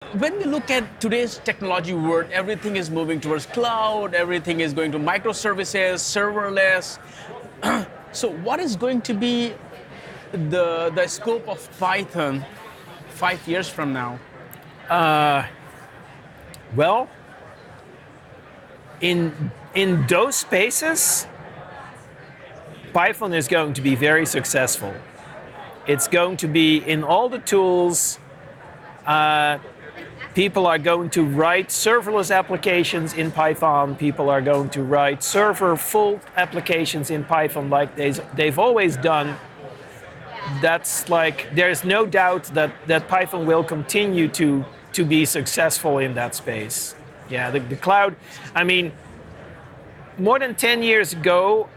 When we look at today's technology world, everything is moving towards cloud, everything is going to microservices, serverless. So what is going to be the scope of Python 5 years from now? Well, in those spaces, Python is going to be very successful. It's going to be in all the tools. People are going to write serverless applications in Python. People are going to write server-full applications in Python like they've always done. That's like, there's no doubt that Python will continue to be successful in that space. Yeah, the cloud, I mean, more than 10 years ago,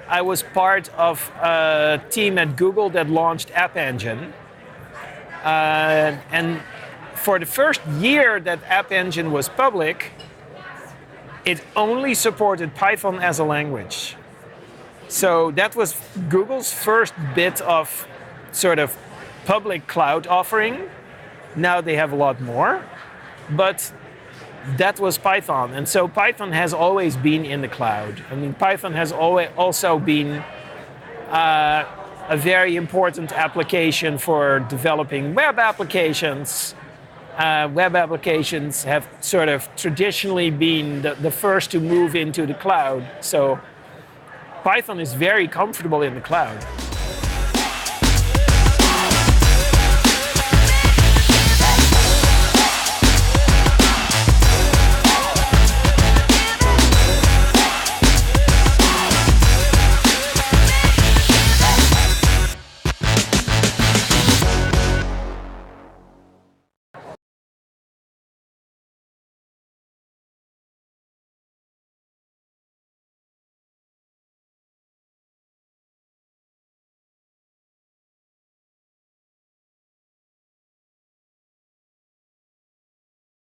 I was part of a team at Google that launched App Engine. And for the first year that App Engine was public, it only supported Python as a language. So that was Google's first bit of sort of public cloud offering. Now they have a lot more, but that was Python. And so Python has always been in the cloud. I mean, Python has always also been a very important application for developing web applications. Web applications have sort of traditionally been the first to move into the cloud. So Python is very comfortable in the cloud.